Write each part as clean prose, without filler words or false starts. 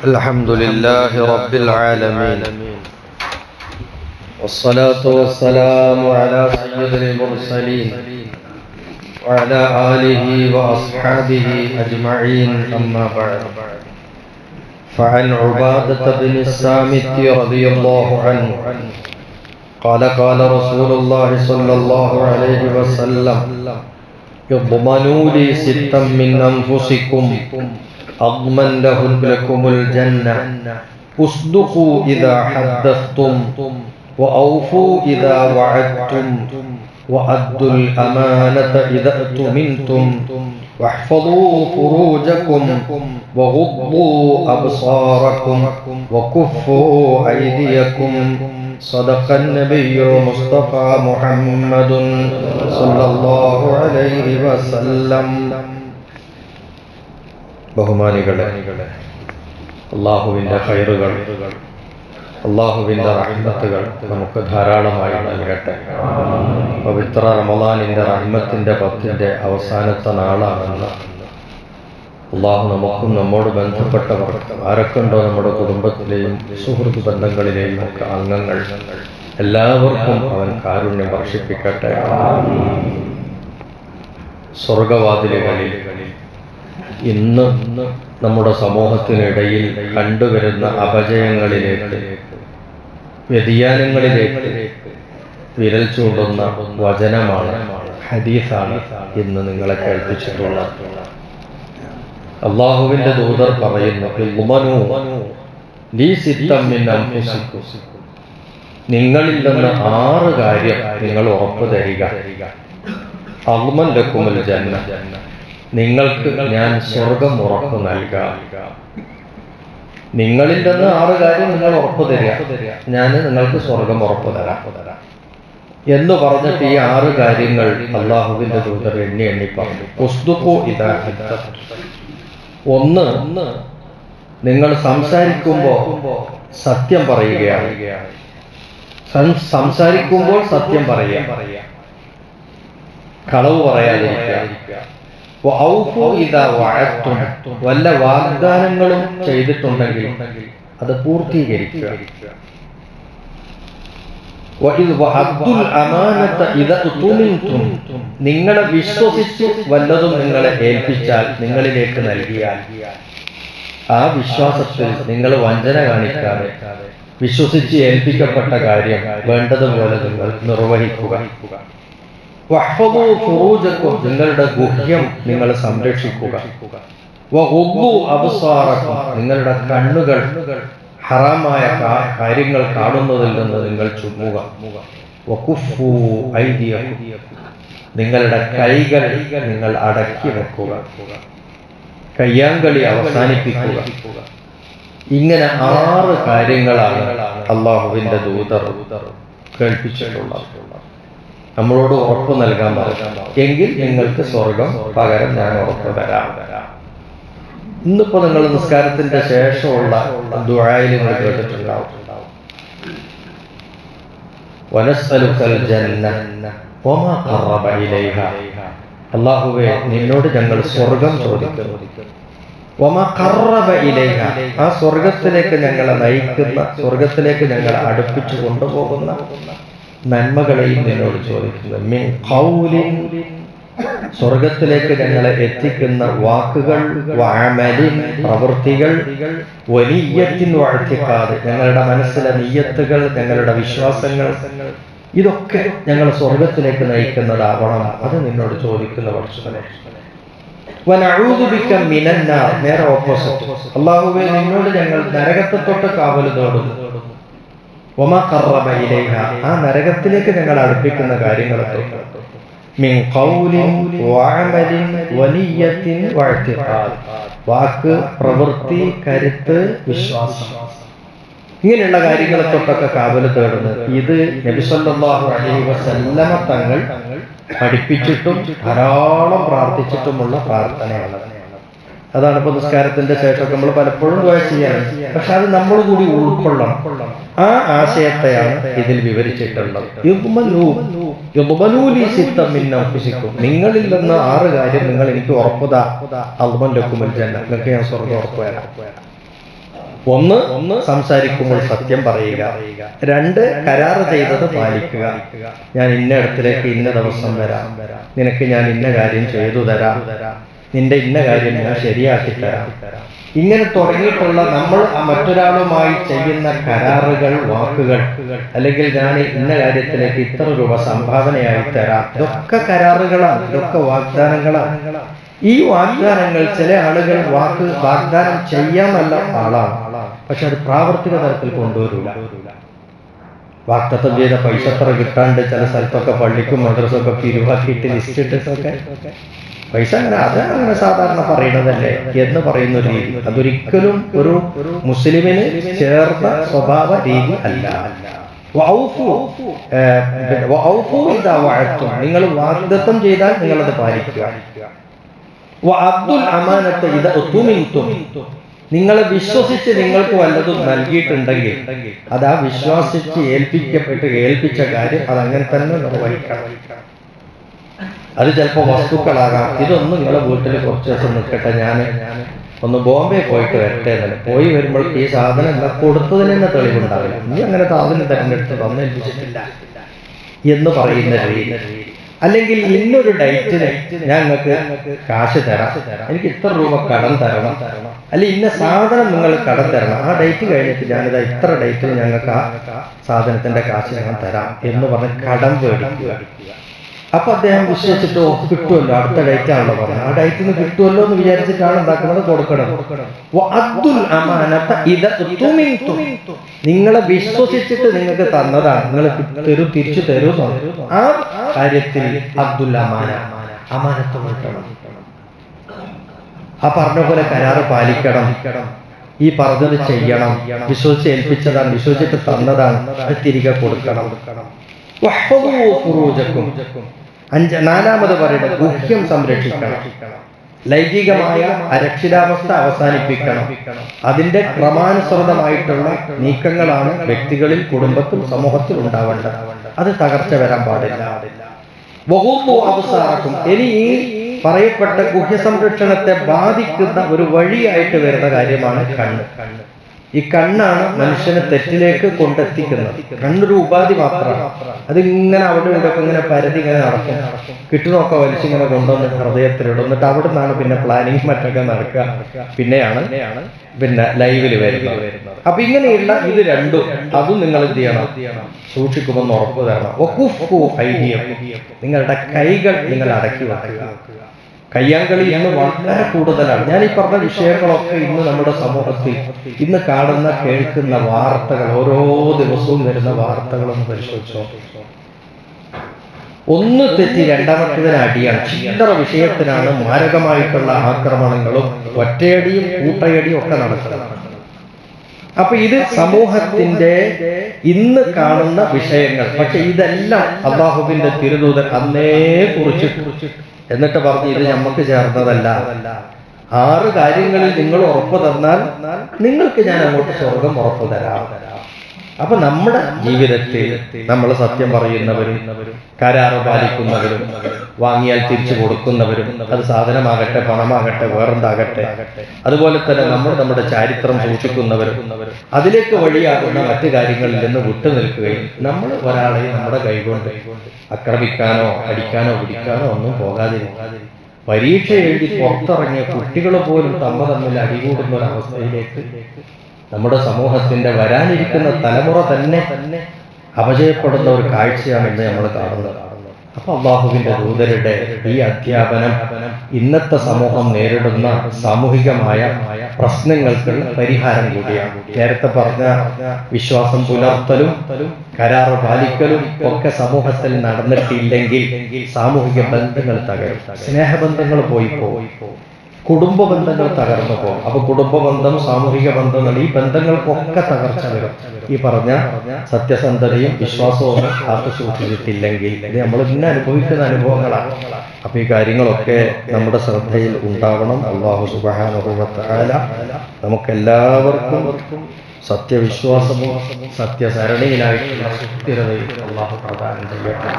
الحمد لله رب العالمين، والصلاة والسلام على سيد المرسلين وعلى آله وأصحابه أجمعين، أما بعد. فعن عبادة بن الصامت رضي الله عنه قال قال رسول الله صلى الله عليه وسلم: اضمنوا لي ستا من أنفسكم أضمن لكم الجنة، اصدقوا إذا حدثتم، وأوفوا إذا وعدتم، وأدوا الأمانة إذا اؤتمنتم، واحفظوا فروجكم، وغضوا أبصاركم، وكفوا أيديكم. صدق النبي المصطفى محمد صلى الله عليه وسلم. ബഹുമാനികളെ, അള്ളാഹുവിൻ്റെ ഖൈറുകൾ, അള്ളാഹുവിൻ്റെ റഹ്മത്തുകൾ നമുക്ക് ധാരാളമായി നൽകട്ടെ. പവിത്ര റമളാനിൻ്റെ റഹ്മത്തിൻ്റെ 10ന്റെ അവസാനത്തെ നാളാണെന്ന് അള്ളാഹു നമുക്കും നമ്മോട് ബന്ധപ്പെട്ടവർക്ക് ആരൊക്കെയുണ്ടോ നമ്മുടെ കുടുംബത്തിലെയും സുഹൃത്ത് ബന്ധങ്ങളിലെയും ഒക്കെ അംഗങ്ങൾ എല്ലാവർക്കും അവൻ കാരുണ്യം വർഷിപ്പിക്കട്ടെ. സ്വർഗവാതിലുകളിൽ ഇന്ന് നമ്മുടെ സമൂഹത്തിനിടയിൽ കണ്ടുവരുന്ന അപജയങ്ങളിലേക്ക്, വ്യതിയാനങ്ങളിലേക്ക് വിരൽ ചൂണ്ടുന്ന വചനമാണ്, ഹദീസാണ് ഇന്ന് നിങ്ങളെ കേൾപ്പിച്ചിട്ടുള്ളത്. അള്ളാഹുവിൻ്റെ ദൂതർ പറയുന്നു: നിങ്ങളിൽ നിന്ന് 6 കാര്യം നിങ്ങൾ ഉറപ്പു തരിക. അദ്മൻ ലക്കുമുൽ ജന്ന, നിങ്ങൾക്ക് ഞാൻ സ്വർഗം ഉറപ്പു നൽകാം. നിങ്ങളിൽ നിന്ന് 6 കാര്യം നിങ്ങൾ ഉറപ്പു തരിക, ഞാൻ നിങ്ങൾക്ക് സ്വർഗം ഉറപ്പു തരാം എന്ന് പറഞ്ഞിട്ട് ഈ 6 കാര്യങ്ങൾ അള്ളാഹുവിൻ്റെ ദൂതർ എണ്ണി പറഞ്ഞു. ഉസ്ദുഖു ഇദാ ഹദ്ദസ്തും. 1, നിങ്ങൾ സംസാരിക്കുമ്പോൾ സത്യം പറയുകയാണ്. സംസാരിക്കുമ്പോൾ സത്യം പറയുക, കളവ് പറയാതിരിക്കുക. വല്ല വാഗ്ദാനങ്ങളും ചെയ്തിട്ടുണ്ടെങ്കിൽ അത് പൂർത്തീകരിക്കുക. നിങ്ങളെ വിശ്വസിച്ചു വല്ലതും നിങ്ങളെ ഏൽപ്പിച്ചാൽ, നിങ്ങളിലേക്ക് നൽകിയാൽ, ആ വിശ്വാസത്തിൽ നിങ്ങൾ വഞ്ചന കാണിക്കാതെ വിശ്വസിച്ച് ഏൽപ്പിക്കപ്പെട്ട കാര്യം വേണ്ടതുപോലെ നിങ്ങൾ നിർവഹിക്കുക. നിങ്ങളുടെ ഗുഹ്യം നിങ്ങൾ സംരക്ഷിക്കുക. നിങ്ങളുടെ കണ്ണുകൾ ഹറാമായ കാര്യങ്ങൾ കാണുന്നതിൽ നിന്ന് നിങ്ങൾ ചുമ്മുക. നിങ്ങളുടെ കൈകൾ നിങ്ങൾ അടക്കി വെക്കുക, കയ്യാങ്കളി അവസാനിപ്പിക്കുക. ഇങ്ങനെ 6 കാര്യങ്ങളാണ് അള്ളാഹുവിൻ്റെ ദൂതർ കേൾപ്പിച്ചിട്ടുള്ളത്. നമ്മളോട് ഉറപ്പ് നൽകാൻ പറഞ്ഞു, എങ്കിൽ നിങ്ങൾക്ക് സ്വർഗം പകരം ഞാൻ ഉറപ്പ് തരാം. ഇന്നിപ്പോ നിങ്ങൾ നിസ്കാരത്തിന്റെ ശേഷമുള്ള ദുആയിൽ നിങ്ങൾ കേട്ടിട്ടുണ്ടാവും: വനസ്അലുക്കൽ ജന്ന വമാ ഖറബ ഇലൈഹാ. അല്ലാഹുവേ, നിന്നോട് ഞങ്ങൾ സ്വർഗം ചോദിക്കുന്നു. വമാ ഖറബ ഇലൈഹാ, ആ സ്വർഗത്തിലേക്ക് ഞങ്ങളെ നയിക്കുന്ന, സ്വർഗത്തിലേക്ക് ഞങ്ങളെ അടുപ്പിച്ചു കൊണ്ടുപോകുന്ന നന്മകളെയും നിന്നോട് ചോദിക്കുന്നു. മിൻ ഖൗലിൻ, സ്വർഗത്തിലേക്ക് ഞങ്ങളെ എത്തിക്കുന്ന വാക്കുകൾ, വഅമലിൻ, പ്രവൃത്തികൾ, വനിയ്യത്തിൻ വഅ്തിഖാദ്, ഞങ്ങളുടെ മനസ്സിലെ നിയ്യത്തുകൾ, ഞങ്ങളുടെ വിശ്വാസങ്ങൾ, ഇതൊക്കെ ഞങ്ങൾ സ്വർഗത്തിലേക്ക് നയിക്കുന്നതാവണം. അത് നിന്നോട് ചോദിക്കുന്ന പക്ഷമേ. വനഊദു ബിക മിനന്നാർ, നേരെ ഓപ്പോസിറ്റ്. അല്ലാഹുവേ, നിന്നോട് ഞങ്ങൾ നരകത്തെ തൊട്ട് കാവൽ തേടുന്നു. വമാ ഖറബ ഇലൈഹാ, ആ നരകത്തിലേക്ക് ഞങ്ങൾ അടുപ്പിക്കുന്ന കാര്യങ്ങളെ തൊട്ട്. മിൻ ഖൗലിൻ വഅമലിൻ വനിയ്യത്തിൻ വഅ്തിഖാദ്, വാക്ക്, പ്രവൃത്തി, കരുത്ത്, വിശ്വാസം, ഇങ്ങനെയുള്ള കാര്യങ്ങളെ തൊട്ടൊക്കെ കാവല് തേടുന്നത്. ഇത് നബി സല്ലല്ലാഹു അലൈഹി വസല്ലമ തങ്ങൾ പഠിപ്പിച്ചിട്ടും ധാരാളം പ്രാർത്ഥിച്ചിട്ടുമുള്ള പ്രാർത്ഥനയാണ്. അതാണ് ഇപ്പൊ നിസ്കാരത്തിന്റെ ശേഷമൊക്കെ നമ്മൾ പലപ്പോഴും ദുആ ചെയ്യാറ്. പക്ഷെ അത് നമ്മൾ കൂടി ഉൾക്കൊള്ളണം. ആ ആശയത്തെയാണ് ഇതിൽ വിവരിച്ചിട്ടുള്ളത്. നിങ്ങളിൽ നിന്ന് 6 കാര്യം നിങ്ങൾ എനിക്ക് ഉറപ്പുതാ. അദ്മൻ ലക്കുമുൽ ജന്ന, നിങ്ങൾക്ക് ഞാൻ സ്വർഗ്ഗം ഉറപ്പു തരാം. ഒന്ന് സംസാരിക്കുമ്പോൾ സത്യം പറയുക, രണ്ട് കരാറ് ചെയ്തത് പാലിക്കുക. ഞാൻ ഇന്ന ഇടത്തിലേക്ക് ഇന്ന ദിവസം വരാം, നിനക്ക് ഞാൻ ഇന്ന കാര്യം ചെയ്തു തരാം, നിന്റെ ഇന്ന കാര്യം ഞാൻ ശരിയാക്കി തരാം. ഇങ്ങനെ തുടങ്ങിയിട്ടുള്ള നമ്മൾ മറ്റൊരാളുമായി ചെയ്യുന്ന കരാറുകൾ, വാക്കുകൾ, അല്ലെങ്കിൽ ഞാൻ ഇന്ന കാര്യത്തിലേക്ക് ഇത്ര രൂപ സംഭാവനയായി തരാം, ഇതൊക്കെ കരാറുകളാണ്, ഇതൊക്കെ വാഗ്ദാനങ്ങളാണ്. ഈ വാഗ്ദാനങ്ങൾ ചില ആളുകൾ വാഗ്ദാനം ചെയ്യാൻ ആളാണ്, പക്ഷെ അത് പ്രാവർത്തിക തലത്തിൽ കൊണ്ടുവരില്ല. വാഗ്ദത്തം ചെയ്ത പൈസ എത്ര കിട്ടാണ്ട് ചില സ്ഥലത്തൊക്കെ പള്ളിക്കും മദ്രസൊക്കെ പിരിവാക്കിയിട്ട് ലിസ്റ്റ് ഇട്ടിട്ടൊക്കെ പൈസ അങ്ങനെ സാധാരണ പറയുന്നതല്ലേ എന്ന് പറയുന്ന ഒരു രീതി, അതൊരിക്കലും ഒരു മുസ്ലിമിന് ചേർന്ന സ്വഭാവ രീതി അല്ല. നിങ്ങൾ വാഗ്ദത്തം ചെയ്താൽ നിങ്ങളത് പാലിക്കുക. നിങ്ങളെ വിശ്വസിച്ച് നിങ്ങൾക്ക് വല്ലതും നൽകിയിട്ടുണ്ടെങ്കിൽ അത് ആ വിശ്വസിച്ച് ഏൽപ്പിച്ച കാര്യം അതങ്ങനെ തന്നെ നിർവഹിക്കണം. അത് ചിലപ്പോൾ വസ്തുക്കളാകാം. ഇതൊന്നും നിങ്ങളെ വീട്ടിൽ കുറച്ച് ദിവസം നിൽക്കട്ടെ, ഞാൻ ഒന്ന് ബോംബെ പോയിട്ട് വരട്ടെ എന്നല്ല, പോയി വരുമ്പോഴേക്ക് ഈ സാധനം എല്ലാം കൊടുത്തതിന് തന്നെ തെളിവുണ്ടാവില്ല, നീ അങ്ങനെ സാധനം തിരഞ്ഞെടുത്ത് തന്നേൽപ്പിച്ചിട്ടില്ല എന്ന് പറയുന്ന രീതി. അല്ലെങ്കിൽ ഇന്നൊരു ഡേറ്റിന് ഞാൻ നിങ്ങൾക്ക് കാശ് തരാം, എനിക്ക് ഇത്ര രൂപ കടം തരണം, അല്ലെങ്കിൽ ഇന്ന സാധനം നിങ്ങൾ കടം തരണം, ആ ഡേറ്റ് കഴിഞ്ഞിട്ട് ഞാനിതാ ഇത്ര ഡേറ്റിന് ഞങ്ങൾക്ക് ആ സാധനത്തിന്റെ കാശ് ഞാൻ തരാം എന്ന് പറഞ്ഞ് കടം മേടിക്കുക. അപ്പൊ അദ്ദേഹം വിശ്വസിച്ചിട്ടോ കിട്ടുമല്ലോ, അടുത്ത ഡേറ്റ് ആണല്ലോ പറഞ്ഞത്, ആ ഡേറ്റിന് കിട്ടുമല്ലോ എന്ന് വിചാരിച്ചിട്ടാണ് എന്താക്കുന്നത്, കൊടുക്കണം. നിങ്ങളെ വിശ്വസിച്ചിട്ട് നിങ്ങൾക്ക് തന്നതാണ്, നിങ്ങൾ തിരിച്ചു തരൂ. ആ കാര്യത്തിൽ അബ്ദുൽ അമാന, അമാനത്ത് വീട്ടണം. ആ പറഞ്ഞ പോലെ കരാറ് പാലിക്കണം, ഈ പറഞ്ഞത് ചെയ്യണം. വിശ്വസിച്ച് ഏൽപ്പിച്ചതാണ്, വിശ്വസിച്ചിട്ട് തന്നതാണ്, അത് തിരികെ കൊടുക്കണം. നാലാമത് പറയുന്നത് ഗുഹ്യം സംരക്ഷിക്കണം. ലൈംഗികമായ അരക്ഷിതാവസ്ഥ അവസാനിപ്പിക്കണം. അതിന്റെ ക്രമാനുസൃതമായിട്ടുള്ള നീക്കങ്ങളാണ് വ്യക്തികളിൽ, കുടുംബത്തിൽ, സമൂഹത്തിൽ ഉണ്ടാവേണ്ടത്. അത് തകർച്ച വരാൻ പാടില്ല. അവസാനം ഇനി ഈ പറയപ്പെട്ട ഗുഹ്യ സംരക്ഷണത്തെ ബാധിക്കുന്ന ഒരു വഴിയായിട്ട് വരുന്ന കാര്യമാണ് കണ്ണ്. ഈ കണ്ണാണ് മനുഷ്യനെ തെറ്റിലേക്ക് കൊണ്ടെത്തിക്കുന്നത്. കണ്ണൊരു ഉപാധി മാത്രമാണ്. അതിങ്ങനെ അവിടെ ഇവിടെയൊക്കെ ഇങ്ങനെ പരതി ഇങ്ങനെ നടക്കും, കിട്ടുന്നൊക്കെ വലിച്ചിങ്ങനെ കൊണ്ടുവന്ന് ഹൃദയത്തിലിടും. എന്നിട്ട് അവിടെ നിന്നാണ് പിന്നെ പ്ലാനിങ് മറ്റൊക്കെ നടക്കുക, പിന്നെയാണ് ലൈവില് വരുന്നത്. അപ്പൊ ഇങ്ങനെയുള്ള ഇത് രണ്ടും അതും നിങ്ങൾ എന്ത് ചെയ്യണം, സൂക്ഷിക്കുമെന്ന് ഉറപ്പ് തരണം. നിങ്ങളുടെ കൈകൾ നിങ്ങൾ അടക്കി വെക്കുക. കയ്യാങ്കളി ഇന്ന് വളരെ കൂടുതലാണ്. ഞാൻ ഈ പറഞ്ഞ വിഷയങ്ങളൊക്കെ ഇന്ന് നമ്മുടെ സമൂഹത്തിൽ ഇന്ന് കാണുന്ന, കേൾക്കുന്ന വാർത്തകൾ, ഓരോ ദിവസവും വരുന്ന വാർത്തകളൊന്ന് പരിശോധിച്ചോ. ഒന്ന് തെറ്റി രണ്ടാമത്തേതിന് അടിയാണ്. ചില്ലറ വിഷയത്തിനാണ് മാരകമായിട്ടുള്ള ആക്രമണങ്ങളും ഒറ്റയടിയും കൂട്ടയടിയും ഒക്കെ നടക്കുന്നത്. അപ്പൊ ഇത് സമൂഹത്തിന്റെ ഇന്ന് കാണുന്ന വിഷയങ്ങൾ. പക്ഷെ ഇതെല്ലാം അല്ലാഹുവിന്റെ തിരുദൂതൻ അന്നേ കുറിച്ച് എന്നിട്ട് പറഞ്ഞു, ഇത് നമുക്ക് ചേർന്നതല്ല. 6 കാര്യങ്ങളിൽ നിങ്ങൾ ഉറപ്പ് തന്നാൽ നിങ്ങൾക്ക് ഞാൻ അങ്ങോട്ട് സ്വർഗം ഉറപ്പ് തരാം. അപ്പൊ നമ്മുടെ ജീവിതത്തിൽ നമ്മൾ സത്യം പറയുന്നവരും, കരാറ് പാലിക്കുന്നവരും, വാങ്ങിയാൽ തിരിച്ചു കൊടുക്കുന്നവരും, അത് സാധനമാകട്ടെ, പണമാകട്ടെ, വേറെന്താകട്ടെ, അതുപോലെ തന്നെ നമ്മുടെ ചാരിത്രം സൂക്ഷിക്കുന്നവരും, അതിലേക്ക് വഴിയാകുന്ന മറ്റു കാര്യങ്ങളിൽ നിന്ന് വിട്ടുനിൽക്കുകയും നമ്മൾ ഒരാളെയും നമ്മുടെ കൈകൊണ്ട് ആക്രമിക്കാനോ അടിക്കാനോ പിടിക്കാനോ ഒന്നും പോകാതിരിക്കും. പരീക്ഷ എഴുതി പുറത്തിറങ്ങിയ കുട്ടികൾ പോലും തമ്മിൽ അടികൂടുന്ന ഒരവസ്ഥയിലേക്ക് നമ്മുടെ സമൂഹത്തിന്റെ വരാനിരിക്കുന്ന തലമുറ തന്നെ അപജയപ്പെടുന്ന ഒരു കാഴ്ചയാണ് ഇന്ന് നമ്മൾ കാണുന്നത്. അപ്പൊ അല്ലാഹുവിന്റെ ദൂതരുടെ ഈ അധ്യാപനം ഇന്നത്തെ സമൂഹം നേരിടുന്ന സാമൂഹികമായ പ്രശ്നങ്ങൾക്കുള്ള പരിഹാരം കൂടിയാണ്. നേരത്തെ പറഞ്ഞ വിശ്വാസം പുലർത്തലും കരാറ് പാലിക്കലും ഒക്കെ സമൂഹത്തിൽ നടന്നിട്ടില്ലെങ്കിൽ സാമൂഹിക ബന്ധങ്ങൾ തകരും, സ്നേഹബന്ധങ്ങൾ പോയി കുടുംബ ബന്ധങ്ങൾ തകർന്നു പോകും. അപ്പൊ കുടുംബ ബന്ധം, സാമൂഹിക ബന്ധങ്ങൾ, ഈ ബന്ധങ്ങൾക്കൊക്കെ തകർച്ച വരും. ഈ പറഞ്ഞ സത്യസന്ധതയും വിശ്വാസവും കാത്തു സൂക്ഷിച്ചിട്ടില്ലെങ്കിൽ ഇത് നമ്മൾ ഇന്ന് അനുഭവിക്കുന്ന അനുഭവങ്ങളാണ്. അപ്പൊ ഈ കാര്യങ്ങളൊക്കെ നമ്മുടെ ശ്രദ്ധയിൽ ഉണ്ടാവണം. അല്ലാഹു സുബ്ഹാനഹു വ തആല നമുക്കെല്ലാവർക്കും സത്യവിശ്വാസവും സത്യസരണിയിലായിട്ടുള്ള സുസ്ഥിരതയും അല്ലാഹു പ്രദാനം ചെയ്യട്ടെ.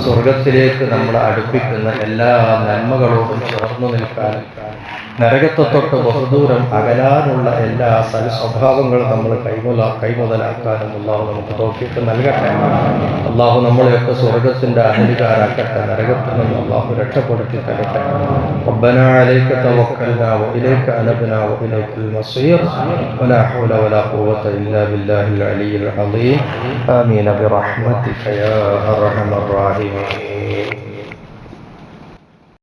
സ്വർഗത്തിലേക്ക് നമ്മളെ അടുപ്പിക്കുന്ന എല്ലാ നന്മകളോടും ചേർന്നു നിൽക്കാൻ നരകത്തെ തൊട്ട് ബഹുദൂരം അകലാനുള്ള എല്ലാ സ്വഭാവങ്ങളും നമ്മൾ കൈമുതലാക്കാനും അള്ളാഹു നമുക്ക് തൗഫീഖ് നൽകട്ടെ. അള്ളാഹു നമ്മളെയൊക്കെ സ്വർഗത്തിന്റെ അഹലികാരാക്കട്ടെ. നരകത്തിൽ നിന്ന് അള്ളാഹു രക്ഷപ്പെടുത്തി തരട്ടെ. ربنا عليك توكلنا وإليك أنبنا وإليك المصير ولا حول ولا قوة إلا بالله العلي العظيم آمين برحمتك يا أرحم الراحمين.